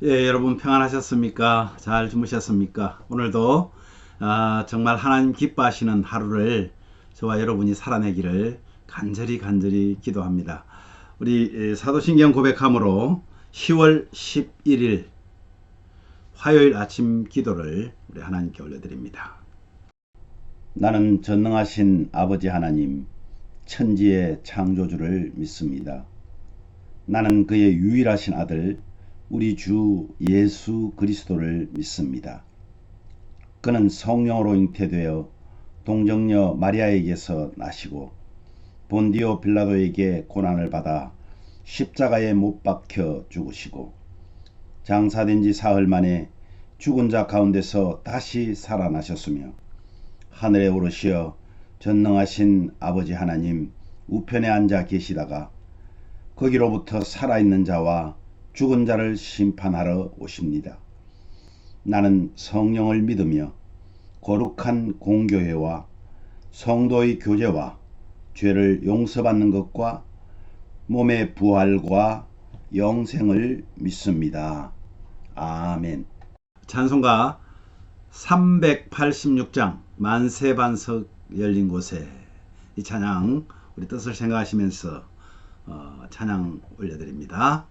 예, 여러분 평안하셨습니까? 잘 주무셨습니까? 오늘도 정말 하나님 기뻐하시는 하루를 저와 여러분이 살아내기를 간절히 기도합니다. 우리 사도신경 고백함으로 10월 11일 화요일 아침 기도를 우리 하나님께 올려드립니다. 나는 전능하신 아버지 하나님, 천지의 창조주를 믿습니다. 나는 그의 유일하신 아들 우리 주 예수 그리스도를 믿습니다. 그는 성령으로 잉태되어 동정녀 마리아에게서 나시고 본디오 빌라도에게 고난을 받아 십자가에 못 박혀 죽으시고 장사된 지 사흘 만에 죽은 자 가운데서 다시 살아나셨으며 하늘에 오르시어 전능하신 아버지 하나님 우편에 앉아 계시다가 거기로부터 살아있는 자와 죽은 자를 심판하러 오십니다. 나는 성령을 믿으며 거룩한 공교회와 성도의 교제와 죄를 용서받는 것과 몸의 부활과 영생을 믿습니다. 아멘. 찬송가 386장 만세반석 열린 곳에 이 찬양 우리 뜻을 생각하시면서 찬양 올려드립니다.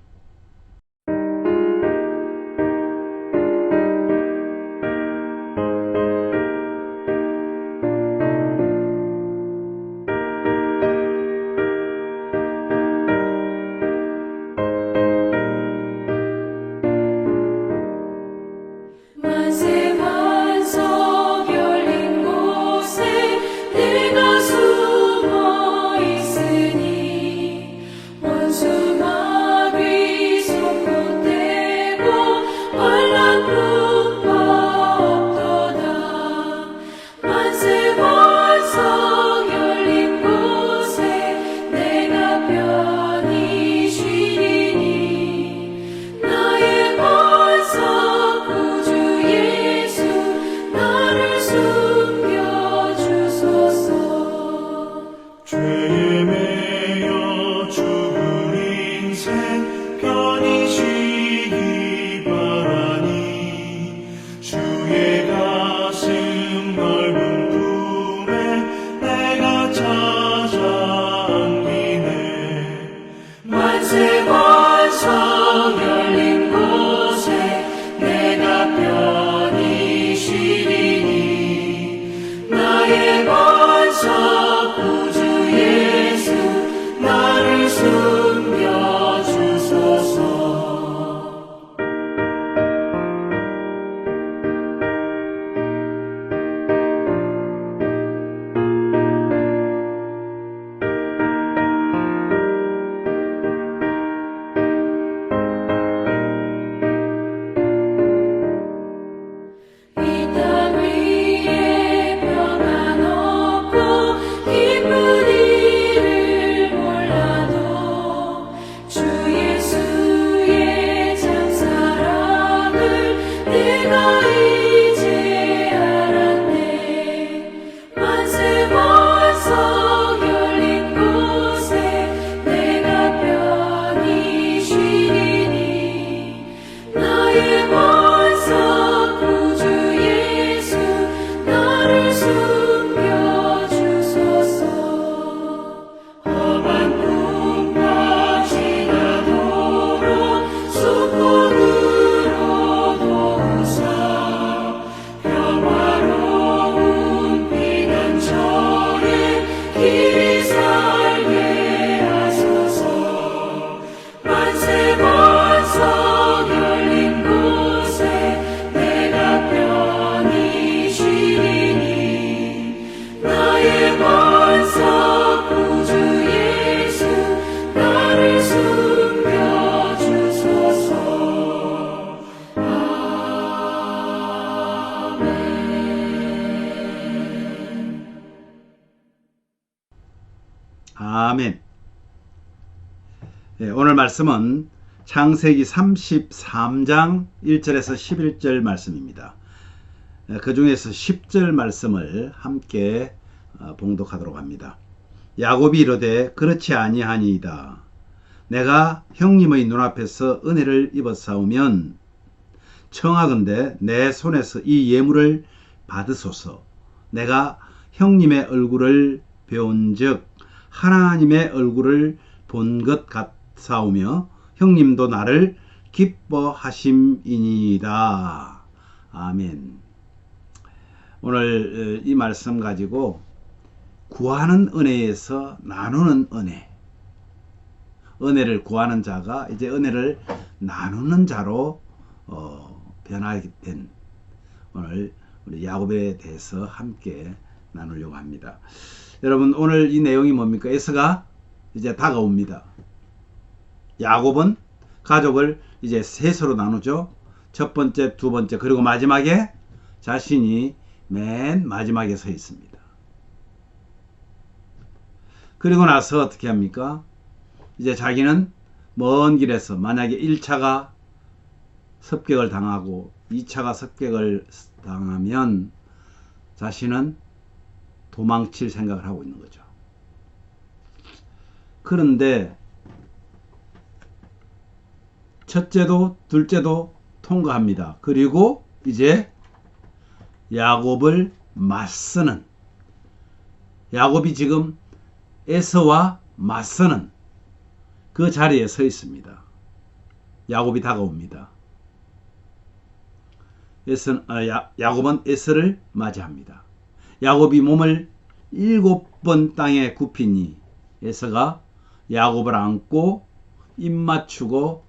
아멘. 네, 오늘 말씀은 창세기 33장 1절에서 11절 말씀입니다. 그 중에서 10절 말씀을 함께 봉독하도록 합니다. 야곱이 이르되 그렇지 아니하니이다. 내가 형님의 눈앞에서 은혜를 입었사오면 청하건대 내 손에서 이 예물을 받으소서. 내가 형님의 얼굴을 배운즉 하나님의 얼굴을 본 것 같사오며 형님도 나를 기뻐하심이니이다. 아멘. 오늘 이 말씀 가지고 구하는 은혜에서 나누는 은혜, 은혜를 구하는 자가 이제 은혜를 나누는 자로 변하게 된 오늘 우리 야곱에 대해서 함께 나누려고 합니다. 여러분, 오늘 이 내용이 뭡니까? 에서가 이제 다가옵니다. 야곱은 가족을 이제 셋으로 나누죠. 첫 번째, 두 번째, 그리고 마지막에 자신이 맨 마지막에 서 있습니다. 그리고 나서 어떻게 합니까? 이제 자기는 먼 길에서 만약에 1차가 습격을 당하고 2차가 습격을 당하면 자신은 도망칠 생각을 하고 있는 거죠. 그런데 첫째도 둘째도 통과합니다. 그리고 이제 야곱을 맞서는, 야곱이 지금 에서와 맞서는 그 자리에 서 있습니다. 야곱이 다가옵니다. 야곱은 에서를 맞이합니다. 야곱이 몸을 7번 땅에 굽히니 에서가 야곱을 안고 입 맞추고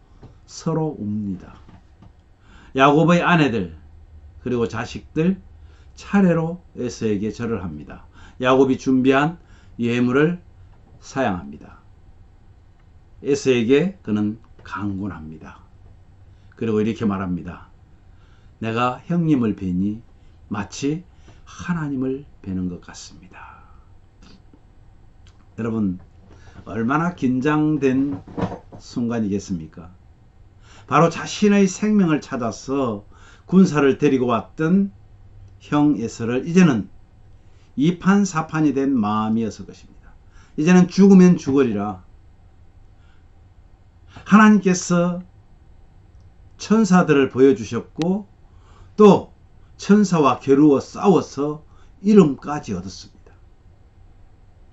서로 웁니다. 야곱의 아내들 그리고 자식들 차례로 에서에게 절을 합니다. 야곱이 준비한 예물을 사양합니다. 에서에게 그는 강군합니다. 그리고 이렇게 말합니다. 내가 형님을 뵈니 마치 하나님을 뵈는 것 같습니다. 여러분, 얼마나 긴장된 순간이겠습니까? 바로 자신의 생명을 찾아서 군사를 데리고 왔던 형 에서를 이제는 이판사판이 된 마음이었을 것입니다. 이제는 죽으면 죽으리라. 하나님께서 천사들을 보여주셨고 또 천사와 겨루어 싸워서 이름까지 얻었습니다.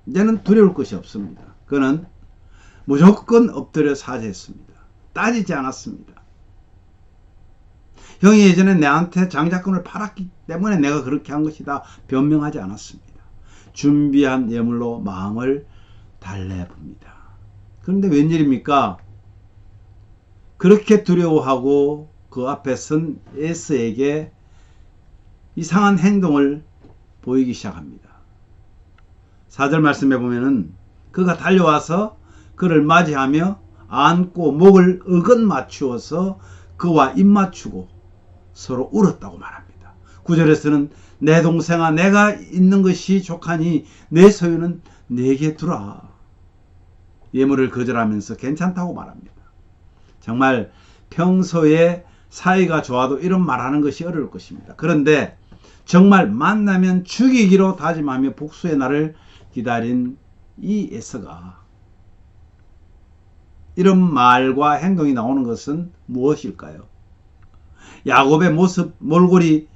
이제는 두려울 것이 없습니다. 그는 무조건 엎드려 사죄했습니다. 따지지 않았습니다. 형이 예전에 내한테 장자권을 팔았기 때문에 내가 그렇게 한 것이다 변명하지 않았습니다. 준비한 예물로 마음을 달래봅니다. 그런데 웬일입니까? 그렇게 두려워하고 그 앞에 선 에서에게 이상한 행동을 보이기 시작합니다. 4절 말씀에 보면은 그가 달려와서 그를 맞이하며 안고 목을 어긋 맞추어서 그와 입 맞추고 서로 울었다고 말합니다. 9절에서는 내 동생아 내가 있는 것이 족하니 내 소유는 내게 두라. 예물을 거절하면서 괜찮다고 말합니다. 정말 평소에 사이가 좋아도 이런 말하는 것이 어려울 것입니다. 그런데 정말 만나면 죽이기로 다짐하며 복수의 날을 기다린 이 에서가 이런 말과 행동이 나오는 것은 무엇일까요? 야곱의 모습, 몰골이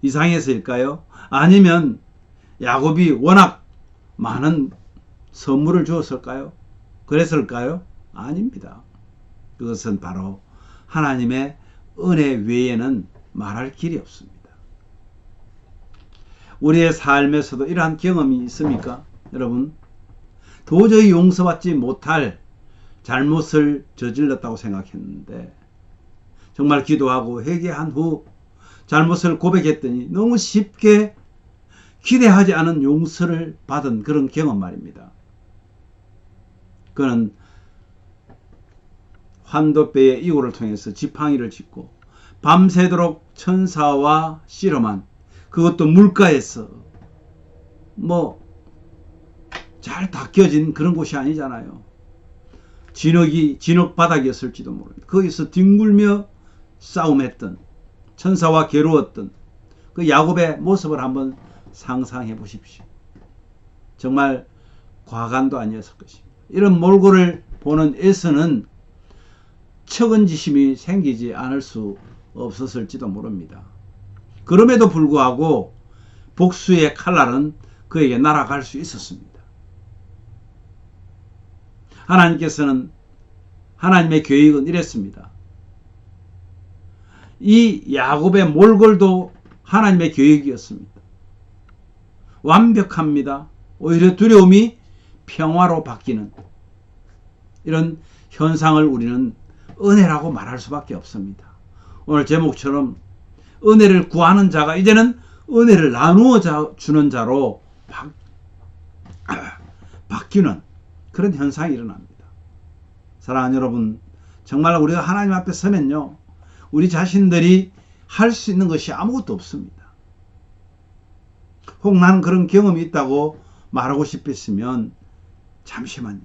이상해서일까요? 아니면 야곱이 워낙 많은 선물을 주었을까요? 그랬을까요? 아닙니다. 그것은 바로 하나님의 은혜 외에는 말할 길이 없습니다. 우리의 삶에서도 이러한 경험이 있습니까? 여러분, 도저히 용서받지 못할 잘못을 저질렀다고 생각했는데 정말 기도하고 회개한 후 잘못을 고백했더니 너무 쉽게 기대하지 않은 용서를 받은 그런 경험 말입니다. 그는 환도배의 이고를 통해서 지팡이를 짚고 밤새도록 천사와 씨름한, 그것도 물가에서 잘 닦여진 그런 곳이 아니잖아요. 진흙 바닥이었을지도 모릅니다. 거기서 뒹굴며 싸움했던, 천사와 겨루었던 그 야곱의 모습을 한번 상상해 보십시오. 정말 과간도 아니었을 것입니다. 이런 몰골을 보는 에서는 척은지심이 생기지 않을 수 없었을지도 모릅니다. 그럼에도 불구하고 복수의 칼날은 그에게 날아갈 수 있었습니다. 하나님께서는 하나님의 계획은 이랬습니다. 이 야곱의 몰골도 하나님의 계획이었습니다. 완벽합니다. 오히려 두려움이 평화로 바뀌는 이런 현상을 우리는 은혜라고 말할 수밖에 없습니다. 오늘 제목처럼 은혜를 구하는 자가 이제는 은혜를 나누어 주는 자로 바뀌는 그런 현상이 일어납니다. 사랑하는 여러분, 정말 우리가 하나님 앞에 서면요, 우리 자신들이 할 수 있는 것이 아무것도 없습니다. 혹 나는 그런 경험이 있다고 말하고 싶으시면 잠시만요.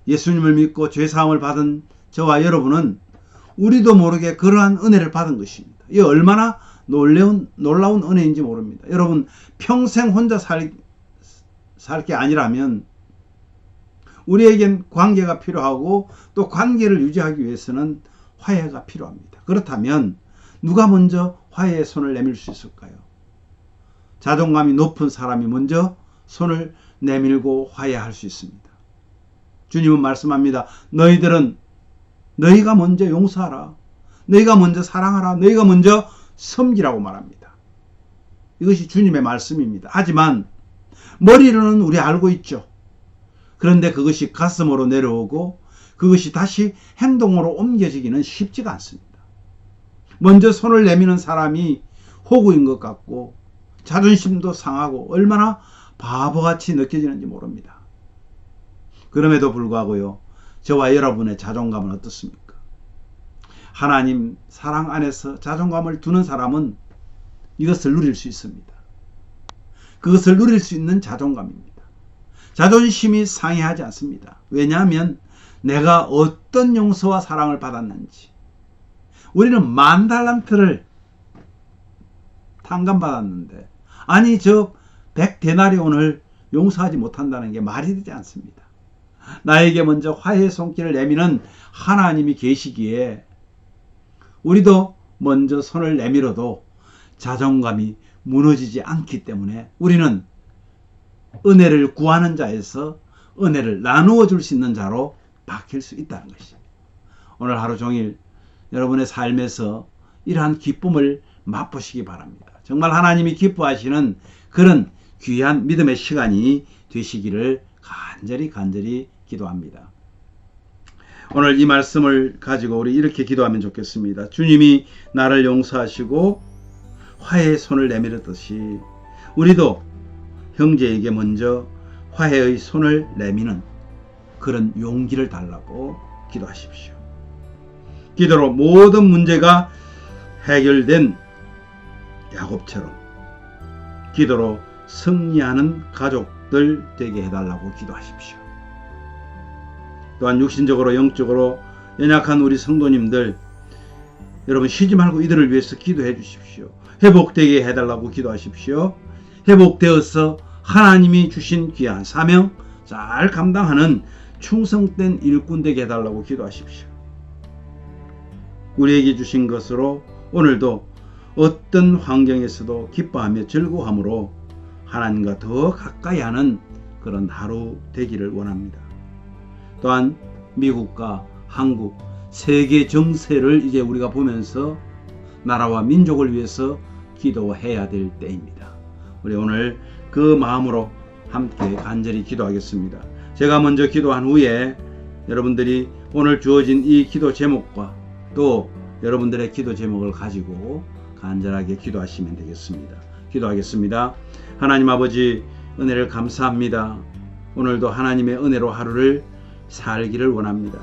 예수님을 믿고 죄사함을 받은 저와 여러분은 우리도 모르게 그러한 은혜를 받은 것입니다. 이게 얼마나 놀라운 은혜인지 모릅니다. 여러분, 평생 혼자 살 게 아니라면 우리에겐 관계가 필요하고 또 관계를 유지하기 위해서는 화해가 필요합니다. 그렇다면 누가 먼저 화해의 손을 내밀 수 있을까요? 자존감이 높은 사람이 먼저 손을 내밀고 화해할 수 있습니다. 주님은 말씀합니다. 너희가 먼저 용서하라. 너희가 먼저 사랑하라. 너희가 먼저 섬기라고 말합니다. 이것이 주님의 말씀입니다. 하지만 머리로는 우리 알고 있죠. 그런데 그것이 가슴으로 내려오고 그것이 다시 행동으로 옮겨지기는 쉽지가 않습니다. 먼저 손을 내미는 사람이 호구인 것 같고 자존심도 상하고 얼마나 바보같이 느껴지는지 모릅니다. 그럼에도 불구하고요, 저와 여러분의 자존감은 어떻습니까? 하나님 사랑 안에서 자존감을 두는 사람은 이것을 누릴 수 있습니다. 그것을 누릴 수 있는 자존감입니다. 자존심이 상해하지 않습니다. 왜냐하면 내가 어떤 용서와 사랑을 받았는지, 우리는 10,000달란트를 탕감받았는데 아니 저 100데나리온을 용서하지 못한다는 게 말이 되지 않습니다. 나에게 먼저 화해의 손길을 내미는 하나님이 계시기에 우리도 먼저 손을 내밀어도 자존감이 무너지지 않기 때문에 우리는 은혜를 구하는 자에서 은혜를 나누어 줄 수 있는 자로 바뀔 수 있다는 것입니다. 오늘 하루 종일 여러분의 삶에서 이러한 기쁨을 맛보시기 바랍니다. 정말 하나님이 기뻐하시는 그런 귀한 믿음의 시간이 되시기를 간절히 기도합니다. 오늘 이 말씀을 가지고 우리 이렇게 기도하면 좋겠습니다. 주님이 나를 용서하시고 화해의 손을 내밀었듯이 우리도 형제에게 먼저 화해의 손을 내미는 그런 용기를 달라고 기도하십시오. 기도로 모든 문제가 해결된 야곱처럼 기도로 승리하는 가족들 되게 해달라고 기도하십시오. 또한 육신적으로 영적으로 연약한 우리 성도님들, 여러분 쉬지 말고 이들을 위해서 기도해 주십시오. 회복되게 해달라고 기도하십시오. 회복되어서 하나님이 주신 귀한 사명 잘 감당하는 충성된 일꾼 되게 해달라고 기도하십시오. 우리에게 주신 것으로 오늘도 어떤 환경에서도 기뻐하며 즐거워함으로 하나님과 더 가까이 하는 그런 하루 되기를 원합니다. 또한 미국과 한국, 세계 정세를 이제 우리가 보면서 나라와 민족을 위해서 기도해야 될 때입니다. 우리 오늘 그 마음으로 함께 간절히 기도하겠습니다. 제가 먼저 기도한 후에 여러분들이 오늘 주어진 이 기도 제목과 또 여러분들의 기도 제목을 가지고 간절하게 기도하시면 되겠습니다. 기도하겠습니다. 하나님 아버지, 은혜를 감사합니다. 오늘도 하나님의 은혜로 하루를 살기를 원합니다.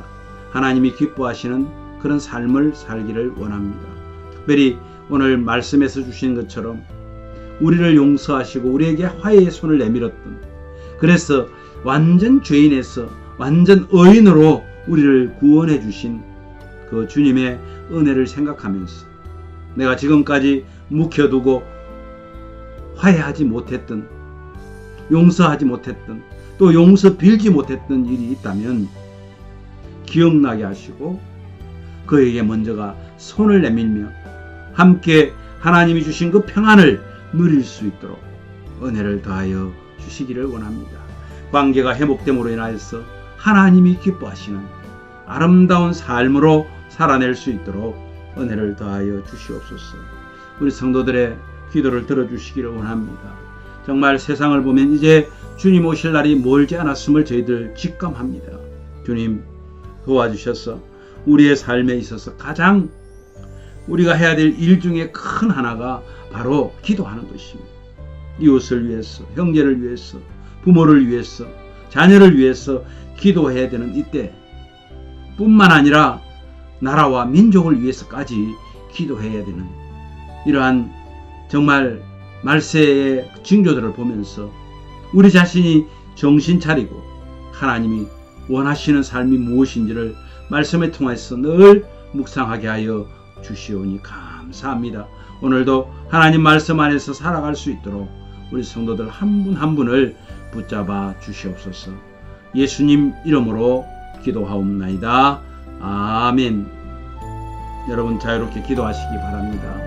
하나님이 기뻐하시는 그런 삶을 살기를 원합니다. 특별히 오늘 말씀에서 주신 것처럼 우리를 용서하시고 우리에게 화해의 손을 내밀었던, 그래서 완전 죄인에서 완전 의인으로 우리를 구원해 주신 그 주님의 은혜를 생각하면서 내가 지금까지 묵혀두고 화해하지 못했던, 용서하지 못했던, 또 용서 빌지 못했던 일이 있다면 기억나게 하시고 그에게 먼저가 손을 내밀며 함께 하나님이 주신 그 평안을 누릴 수 있도록 은혜를 더하여 주시기를 원합니다. 관계가 회복됨으로 인하여서 하나님이 기뻐하시는 아름다운 삶으로 살아낼 수 있도록 은혜를 더하여 주시옵소서. 우리 성도들의 기도를 들어주시기를 원합니다. 정말 세상을 보면 이제 주님 오실 날이 멀지 않았음을 저희들 직감합니다. 주님 도와주셔서 우리의 삶에 있어서 가장 우리가 해야 될 일 중에 큰 하나가 바로 기도하는 것입니다. 이웃을 위해서, 형제를 위해서, 부모를 위해서, 자녀를 위해서 기도해야 되는 이때 뿐만 아니라 나라와 민족을 위해서까지 기도해야 되는 이러한 정말 말세의 징조들을 보면서 우리 자신이 정신 차리고 하나님이 원하시는 삶이 무엇인지를 말씀에 통해서 늘 묵상하게 하여 주시오니 감사합니다. 오늘도 하나님 말씀 안에서 살아갈 수 있도록 우리 성도들 한 분 한 분을 붙잡아 주시옵소서. 예수님 이름으로 기도하옵나이다. 아멘. 여러분 자유롭게 기도하시기 바랍니다.